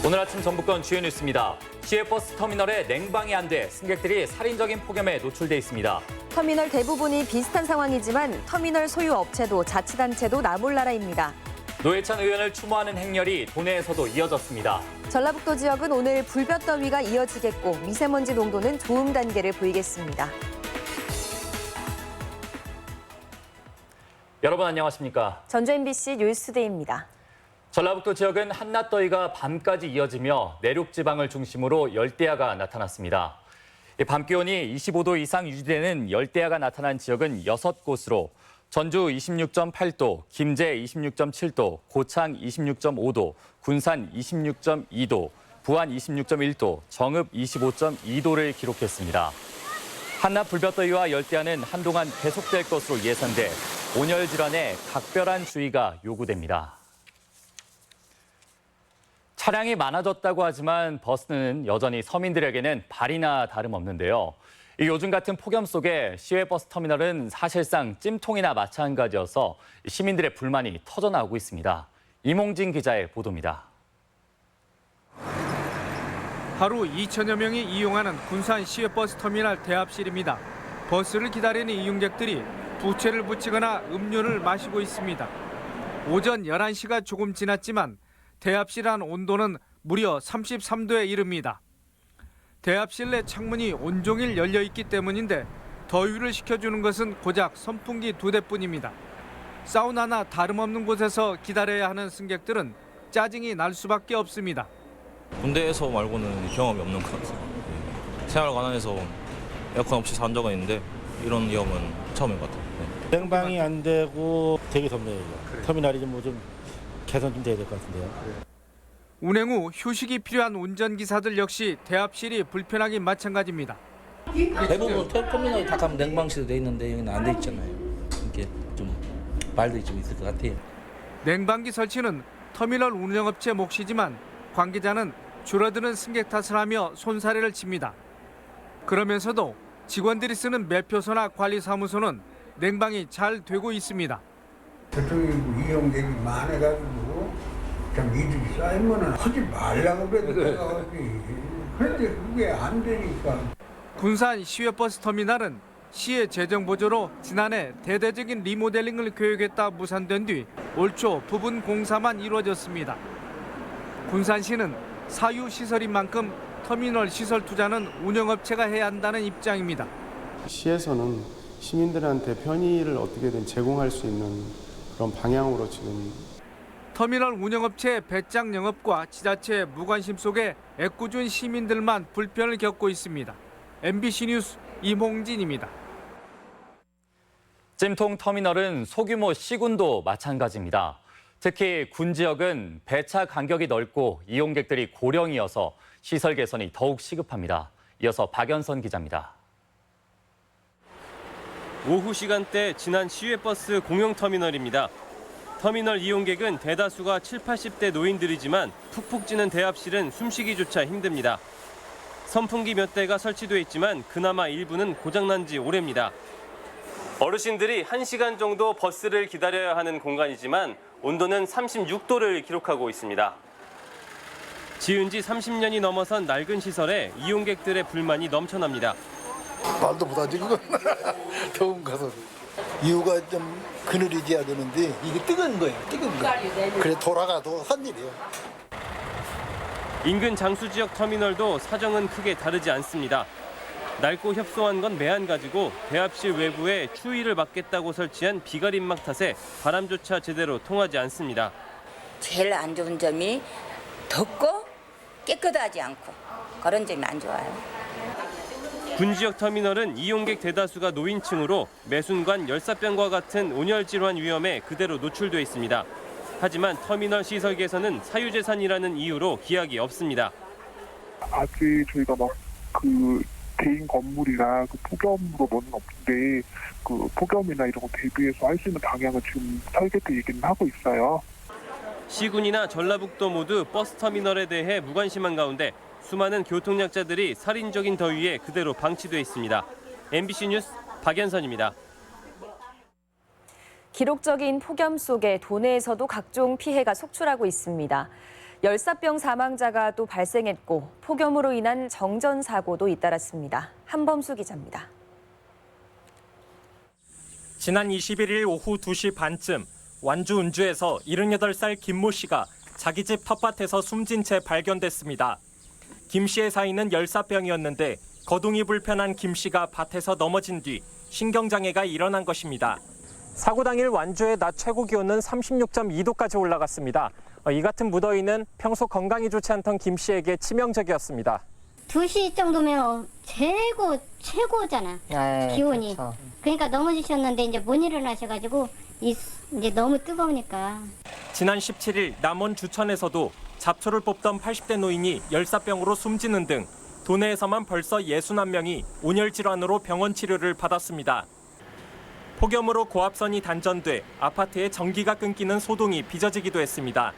오늘 아침 전북권 주요 뉴스입니다. 시외버스 터미널에 냉방이 안 돼 승객들이 살인적인 폭염에 노출돼 있습니다. 터미널 대부분이 비슷한 상황이지만 터미널 소유 업체도 자치단체도 나몰라라입니다. 노회찬 의원을 추모하는 행렬이 도내에서도 이어졌습니다. 전라북도 지역은 오늘 불볕더위가 이어지겠고 미세먼지 농도는 좋음 단계를 보이겠습니다. 여러분 안녕하십니까? 전주 MBC 뉴스데이입니다. 전라북도 지역은 한낮더위가 밤까지 이어지며 내륙 지방을 중심으로 열대야가 나타났습니다. 밤 기온이 25도 이상 유지되는 열대야가 나타난 지역은 6곳으로 전주 26.8도, 김제 26.7도, 고창 26.5도, 군산 26.2도, 부안 26.1도, 정읍 25.2도를 기록했습니다. 한낮 불볕더위와 열대야는 한동안 계속될 것으로 예상돼 온열 질환에 각별한 주의가 요구됩니다. 차량이 많아졌다고 하지만 버스는 여전히 서민들에게는 발이나 다름없는데요. 요즘 같은 폭염 속에 시외버스 터미널은 사실상 찜통이나 마찬가지여서 시민들의 불만이 터져나오고 있습니다. 이몽진 기자의 보도입니다. 하루 2천여 명이 이용하는 군산 시외버스 터미널 대합실입니다. 버스를 기다리는 이용객들이 부채를 붙이거나 음료를 마시고 있습니다. 오전 11시가 조금 지났지만 대합실 안 온도는 무려 33도에 이릅니다. 대합실 내 창문이 온종일 열려 있기 때문인데 더위를 식혀주는 것은 고작 선풍기 2대뿐입니다. 사우나나 다름없는 곳에서 기다려야 하는 승객들은 짜증이 날 수밖에 없습니다. 군대에서 말고는 경험이 없는 것 같아요. 생활 관한에서 에어컨 없이 산 적은 있는데 이런 위험은 처음인 것 같아요. 냉방이 안 되고 되게 덥네요. 터미널이 좀 개선 좀 돼야 될 것 같은데요. 운행 후 휴식이 필요한 운전기사들 역시 대합실이 불편하긴 마찬가지입니다. 대부분 터미널이 다 가면 냉방실로 돼 있는데 여기는 안 돼 있잖아요. 이게 좀 말들이 좀 있을 것 같아요. 냉방기 설치는 터미널 운영업체 몫이지만 관계자는 줄어드는 승객 탓을 하며 손사래를 칩니다. 그러면서도 직원들이 쓰는 매표소나 관리사무소는 냉방이 잘 되고 있습니다. 저쪽에 이용객이 많아가지고 좀 이득이 쌓이면은 하지 말라고 그래도 하지. 그런데 그게 안 되니까. 군산 시외버스 터미널은 시의 재정 보조로 지난해 대대적인 리모델링을 계획했다 무산된 뒤 올 초 부분 공사만 이루어졌습니다. 군산시는 사유 시설인 만큼 터미널 시설 투자는 운영업체가 해야 한다는 입장입니다. 시에서는 시민들한테 편의를 어떻게든 제공할 수 있는 그런 방향으로 지금 터미널 운영업체의 배짱 영업과 지자체의 무관심 속에 애꿎은 시민들만 불편을 겪고 있습니다. MBC 뉴스 이몽진입니다. 찜통 터미널은 소규모 시군도 마찬가지입니다. 특히 군 지역은 배차 간격이 넓고 이용객들이 고령이어서 시설 개선이 더욱 시급합니다. 이어서 박연선 기자입니다. 오후 시간대 지난 시외버스 공용터미널입니다. 터미널 이용객은 대다수가 70, 80대 노인들이지만 푹푹 찌는 대합실은 숨쉬기조차 힘듭니다. 선풍기 몇 대가 설치돼 있지만 그나마 일부는 고장난 지 오래입니다. 어르신들이 1시간 정도 버스를 기다려야 하는 공간이지만 온도는 36도를 기록하고 있습니다. 지은 지 30년이 넘어선 낡은 시설에 이용객들의 불만이 넘쳐납니다. 말도 못하지 그건. 더운 가서 이유가 좀 그늘이지야 되는데 이게 뜨거운 거예요. 뜨거운 거. 그래 돌아가도 한 일이에요. 인근 장수 지역 터미널도 사정은 크게 다르지 않습니다. 낡고 협소한 건 매한가지고 대합실 외부에 추위를 막겠다고 설치한 비가림막 탓에 바람조차 제대로 통하지 않습니다. 제일 안 좋은 점이 덥고 깨끗하지 않고 그런 점이 안 좋아요. 군 지역 터미널은 이용객 대다수가 노인층으로 매순간 열사병과 같은 온열 질환 위험에 그대로 노출돼 있습니다. 하지만 터미널 시설 개선은 사유재산이라는 이유로 기약이 없습니다. 아직 저희가 그 개인 건물이나 그 폭염으로 뭐는 없는데 그 폭염이나 이런 거 대비해서 할 수 있는 방향을 지금 설계도 얘기는 하고 있어요. 시군이나 전라북도 모두 버스 터미널에 대해 무관심한 가운데 수많은 교통약자들이 살인적인 더위에 그대로 방치돼 있습니다. MBC 뉴스 박연선입니다. 기록적인 폭염 속에 도내에서도 각종 피해가 속출하고 있습니다. 열사병 사망자가 또 발생했고 폭염으로 인한 정전 사고도 잇따랐습니다. 한범수 기자입니다. 지난 21일 오후 2시 반쯤 완주 운주에서 78살 김모 씨가 자기 집 텃밭에서 숨진 채 발견됐습니다. 김 씨의 사인은 열사병이었는데 거동이 불편한 김 씨가 밭에서 넘어진 뒤 신경장애가 일어난 것입니다. 사고 당일 완주의 낮 최고 기온은 36.2도까지 올라갔습니다. 이 같은 무더위는 평소 건강이 좋지 않던 김 씨에게 치명적이었습니다. 2시 정도면 최고잖아. 기온이. 그렇죠. 그러니까 넘어지셨는데 이제 못 일어나셔가지고 이제 너무 뜨거우니까. 지난 17일 남원 주천에서도 잡초를 뽑던 80대 노인이 열사병으로 숨지는 등 도내에서만 벌써 61명이 온열 질환으로 병원 치료를 받았습니다. 폭염으로 고압선이 단전돼 아파트에 전기가 끊기는 소동이 빚어지기도 했습니다.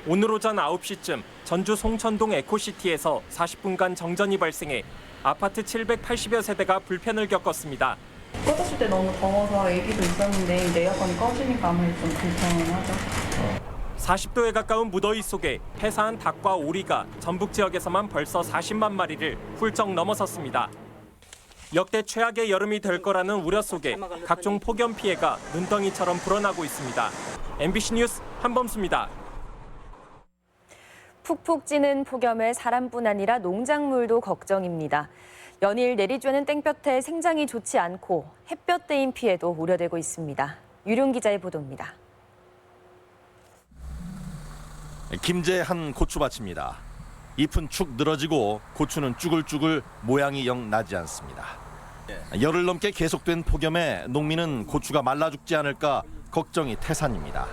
오늘 오전 9시쯤 전주 송천동 에코시티에서 40분간 정전이 발생해 아파트 780여 세대가 불편을 겪었습니다. 꺼졌을 때 너무 더워서 애기도 있었는데 이제 에어컨이 꺼지니까 아무래도 좀 불편하죠. 40도에 가까운 무더위 속에 폐사한 닭과 오리가 전북 지역에서만 벌써 40만 마리를 훌쩍 넘어섰습니다. 역대 최악의 여름이 될 거라는 우려 속에 각종 폭염 피해가 눈덩이처럼 불어나고 있습니다. MBC 뉴스 한범수입니다. 푹푹 찌는 폭염에 사람뿐 아니라 농작물도 걱정입니다. 연일 내리쬐는 땡볕에 생장이 좋지 않고 햇볕 대인 피해도 우려되고 있습니다. 유룡 기자의 보도입니다. 김제한 고추밭입니다. 잎은 축 늘어지고 고추는 쭈글쭈글 모양이 영 나지 않습니다. 열흘 넘게 계속된 폭염에 농민은 고추가 말라 죽지 않을까 걱정이 태산입니다.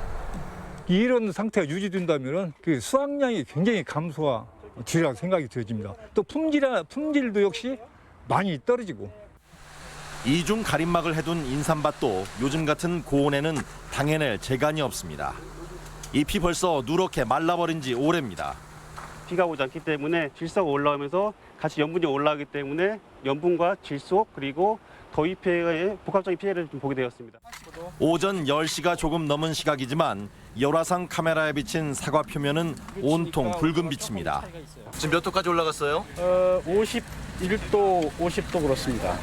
이런 상태가 유지된다면 그 수확량이 굉장히 감소하리라고 생각이 되어집니다. 또 품질도 역시 많이 떨어지고. 이중 가림막을 해둔 인삼밭도 요즘 같은 고온에는 당해낼 재간이 없습니다. 잎이 벌써 누렇게 말라버린 지 오래입니다. 비가 오지 않기 때문에 질소가 올라오면서 같이 염분이 올라가기 때문에 염분과 질소 그리고 더위 피해의 복합적인 피해를 좀 보게 되었습니다. 오전 10시가 조금 넘은 시각이지만 열화상 카메라에 비친 사과 표면은 온통 붉은 빛입니다. 지금 몇 도까지 올라갔어요? 51도, 50도 그렇습니다.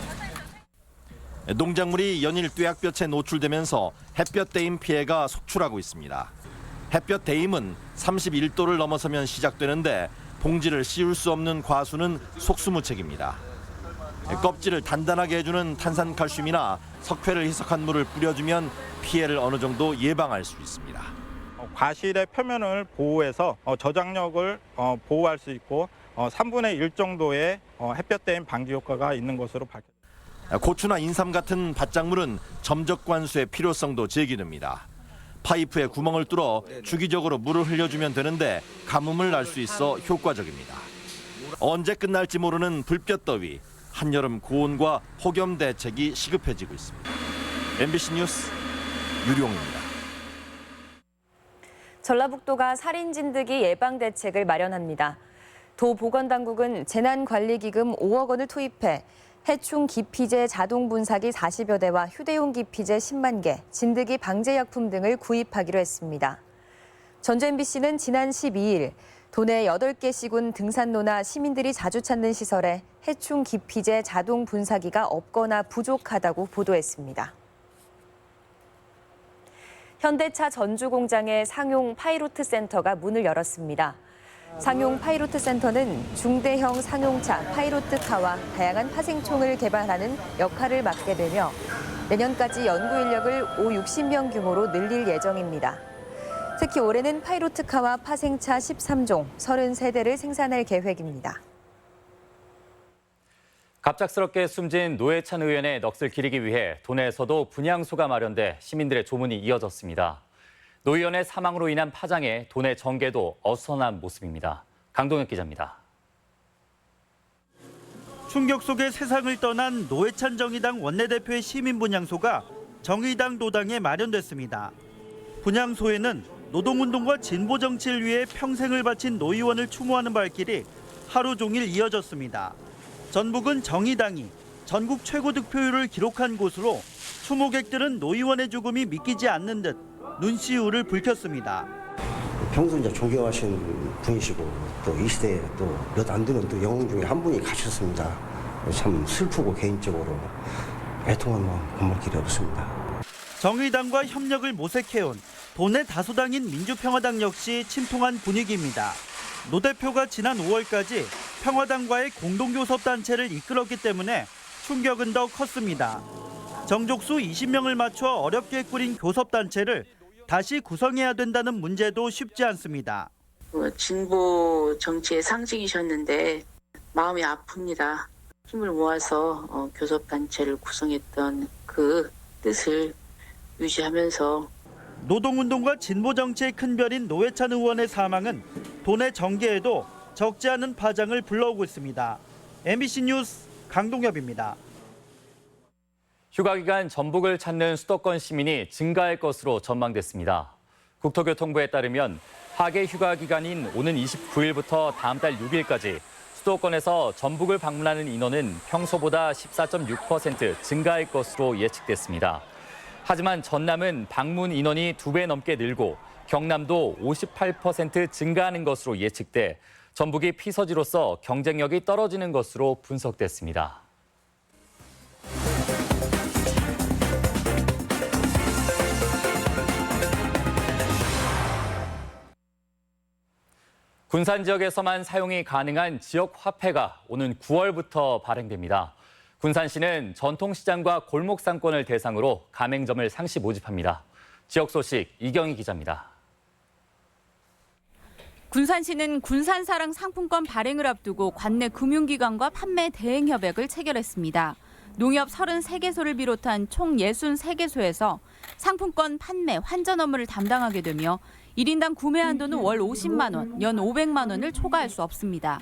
농작물이 연일 뙤약볕에 노출되면서 햇볕 대임 피해가 속출하고 있습니다. 햇볕 대임은 31도를 넘어서면 시작되는데 봉지를 씌울 수 없는 과수는 속수무책입니다. 껍질을 단단하게 해주는 탄산칼슘이나 석회를 희석한 물을 뿌려주면 피해를 어느 정도 예방할 수 있습니다. 과실의 표면을 보호해서 저장력을 보호할 수 있고 3분의 1 정도의 햇볕 대임 방지 효과가 있는 것으로 밝혀졌습니다. 고추나 인삼 같은 밭작물은 점적 관수의 필요성도 제기됩니다. 파이프에 구멍을 뚫어 주기적으로 물을 흘려주면 되는데 가뭄을 날 수 있어 효과적입니다. 언제 끝날지 모르는 불볕더위, 한여름 고온과 폭염 대책이 시급해지고 있습니다. MBC 뉴스 유룡입니다. 전라북도가 살인 진드기 예방 대책을 마련합니다. 도보건당국은 재난관리기금 5억 원을 투입해 해충 기피제 자동 분사기 40여 대와 휴대용 기피제 10만 개, 진드기 방제약품 등을 구입하기로 했습니다. 전주 MBC는 지난 12일 도내 8개 시군 등산로나 시민들이 자주 찾는 시설에 해충 기피제 자동 분사기가 없거나 부족하다고 보도했습니다. 현대차 전주 공장의 상용 파이로트 센터가 문을 열었습니다. 상용 파이로트 센터는 중대형 상용차 파이로트카와 다양한 파생총을 개발하는 역할을 맡게 되며 내년까지 연구 인력을 60명 규모로 늘릴 예정입니다. 특히 올해는 파이로트카와 파생차 13종, 33대를 생산할 계획입니다. 갑작스럽게 숨진 노회찬 의원의 넋을 기리기 위해 도내에서도 분향소가 마련돼 시민들의 조문이 이어졌습니다. 노 의원의 사망으로 인한 파장에 도내 정계도 어수선한 모습입니다. 강동혁 기자입니다. 충격 속에 세상을 떠난 노회찬 정의당 원내대표의 시민분향소가 정의당 도당에 마련됐습니다. 분향소에는 노동운동과 진보정치를 위해 평생을 바친 노 의원을 추모하는 발길이 하루 종일 이어졌습니다. 전북은 정의당이 전국 최고 득표율을 기록한 곳으로 추모객들은 노 의원의 죽음이 믿기지 않는 듯 눈시울을 붉혔습니다. 평소 이제 존경하시는 분이시고 또 이 시대에 또 몇 안 되는 또 영웅 중에 한 분이 가셨습니다. 참 슬프고 개인적으로 애통한 마음 건물 길이 없습니다. 정의당과 협력을 모색해온 도내 다수당인 민주평화당 역시 침통한 분위기입니다. 노 대표가 지난 5월까지 평화당과의 공동교섭단체를 이끌었기 때문에 충격은 더 컸습니다. 정족수 20명을 맞춰 어렵게 꾸린 교섭단체를 다시 구성해야 된다는 문제도 쉽지 않습니다. 진보 정치의 상징이셨는데 마음이 아픕니다. 힘을 모아서 교섭단체를 구성했던 그 뜻을 유지하면서 노동운동과 진보정치의 큰 별인 노회찬 의원의 사망은 도내 정계에도 적지 않은 파장을 불러오고 있습니다. MBC 뉴스 강동엽입니다. 휴가 기간 전북을 찾는 수도권 시민이 증가할 것으로 전망됐습니다. 국토교통부에 따르면 하계 휴가 기간인 오는 29일부터 다음 달 6일까지 수도권에서 전북을 방문하는 인원은 평소보다 14.6% 증가할 것으로 예측됐습니다. 하지만 전남은 방문 인원이 2배 넘게 늘고 경남도 58% 증가하는 것으로 예측돼 전북이 피서지로서 경쟁력이 떨어지는 것으로 분석됐습니다. 군산 지역에서만 사용이 가능한 지역 화폐가 오는 9월부터 발행됩니다. 군산시는 전통시장과 골목상권을 대상으로 가맹점을 상시 모집합니다. 지역 소식 이경희 기자입니다. 군산시는 군산사랑 상품권 발행을 앞두고 관내 금융기관과 판매 대행 협약을 체결했습니다. 농협 33개소를 비롯한 총 63개소에서 상품권 판매, 환전 업무를 담당하게 되며 1인당 구매 한도는 월 50만 원, 연 500만 원을 초과할 수 없습니다.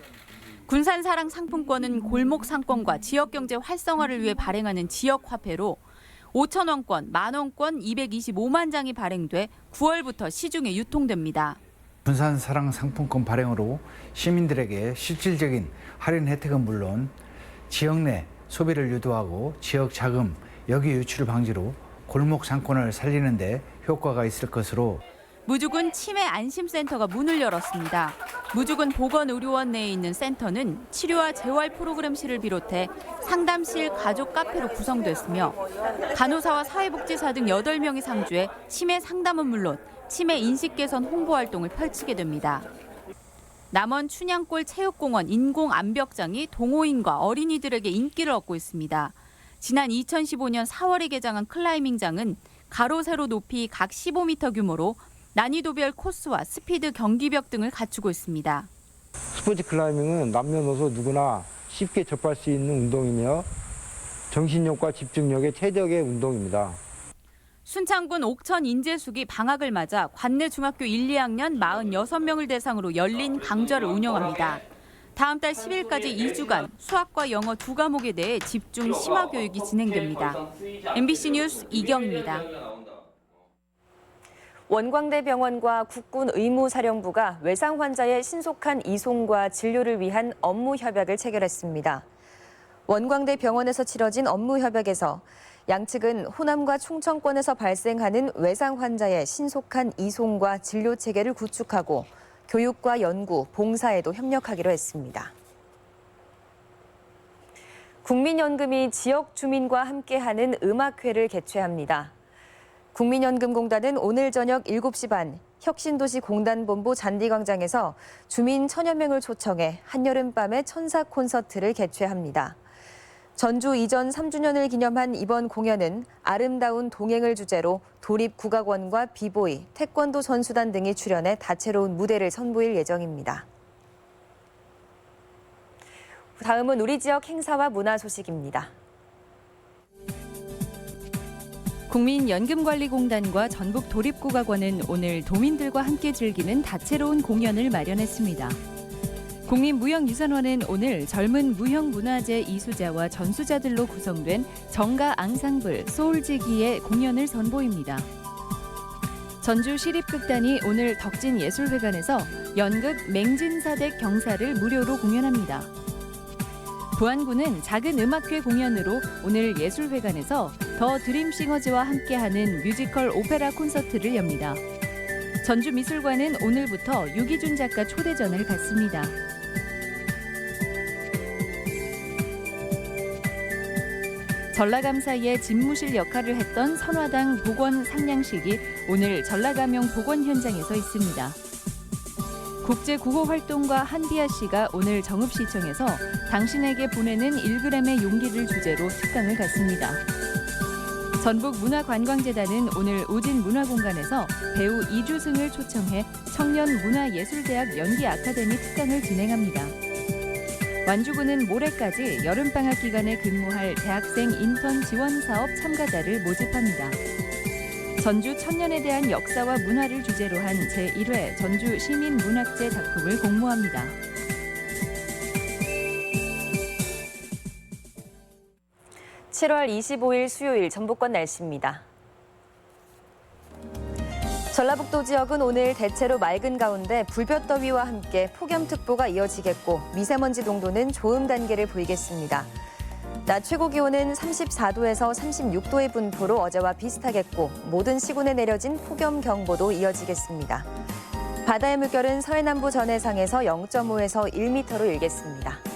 군산사랑 상품권은 골목 상권과 지역경제 활성화를 위해 발행하는 지역화폐로 5,000원권, 만원권 225만 장이 발행돼 9월부터 시중에 유통됩니다. 군산사랑 상품권 발행으로 시민들에게 실질적인 할인 혜택은 물론 지역 내 소비를 유도하고 지역 자금, 여기 유출 방지로 골목 상권을 살리는 데 효과가 있을 것으로 무주군 치매 안심센터가 문을 열었습니다. 무주군 보건의료원 내에 있는 센터는 치료와 재활 프로그램실을 비롯해 상담실, 가족 카페로 구성됐으며 간호사와 사회복지사 등 8명이 상주해 치매 상담은 물론 치매 인식 개선 홍보 활동을 펼치게 됩니다. 남원 춘향골 체육공원 인공암벽장이 동호인과 어린이들에게 인기를 얻고 있습니다. 지난 2015년 4월에 개장한 클라이밍장은 가로, 세로 높이 각 15m 규모로 난이도별 코스와 스피드 경기벽 등을 갖추고 있습니다. 스포츠 클라이밍은 남녀노소 누구나 쉽게 접할 수 있는 운동이며 정신력과 집중력의 최적의 운동입니다. 순창군 옥천 인재숙이 방학을 맞아 관내 중학교 1, 2학년 46명을 대상으로 열린 강좌를 운영합니다. 다음 달 10일까지 2주간 수학과 영어 2과목에 대해 집중 심화 교육이 진행됩니다. MBC 뉴스 이경입니다. 원광대병원과 국군의무사령부가 외상 환자의 신속한 이송과 진료를 위한 업무 협약을 체결했습니다. 원광대병원에서 치러진 업무 협약에서 양측은 호남과 충청권에서 발생하는 외상 환자의 신속한 이송과 진료 체계를 구축하고 교육과 연구, 봉사에도 협력하기로 했습니다. 국민연금이 지역 주민과 함께하는 음악회를 개최합니다. 국민연금공단은 오늘 저녁 7시 반 혁신도시공단본부 잔디광장에서 주민 1000여 명을 초청해 한여름밤의 천사 콘서트를 개최합니다. 전주 이전 3주년을 기념한 이번 공연은 아름다운 동행을 주제로 도립국악원과 비보이, 태권도 선수단 등이 출연해 다채로운 무대를 선보일 예정입니다. 다음은 우리 지역 행사와 문화 소식입니다. 국민연금관리공단과 전북도립국악원은 오늘 도민들과 함께 즐기는 다채로운 공연을 마련했습니다. 국민무형유산원은 오늘 젊은 무형문화재 이수자와 전수자들로 구성된 정가 앙상블 소울지기의 공연을 선보입니다. 전주시립극단이 오늘 덕진예술회관에서 연극 맹진사댁 경사를 무료로 공연합니다. 부안군은 작은 음악회 공연으로 오늘 예술회관에서 더 드림싱어즈와 함께하는 뮤지컬 오페라 콘서트를 엽니다. 전주미술관은 오늘부터 유기준 작가 초대전을 갖습니다. 전라감사의 집무실 역할을 했던 선화당 복원 상냥식이 오늘 전라감영 복원 현장에서 있습니다. 국제 구호 활동가 한비아 씨가 오늘 정읍시청에서 당신에게 보내는 1g의 용기를 주제로 특강을 갖습니다. 전북문화관광재단은 오늘 우진문화공간에서 배우 이주승을 초청해 청년문화예술대학 연기아카데미 특강을 진행합니다. 완주군은 모레까지 여름방학 기간에 근무할 대학생 인턴 지원 사업 참가자를 모집합니다. 전주 천년에 대한 역사와 문화를 주제로 한 제1회 전주 시민문학제 작품을 공모합니다. (7월 25일) 수요일 전북권 날씨입니다. 전라북도 지역은 오늘 대체로 맑은 가운데 불볕더위와 함께 폭염특보가 이어지겠고 미세먼지 농도는 좋음 단계를 보이겠습니다. 낮 최고 기온은 34도에서 36도의 분포로 어제와 비슷하겠고 모든 시군에 내려진 폭염 경보도 이어지겠습니다. 바다의 물결은 서해남부 전해상에서 0.5에서 1m로 일겠습니다.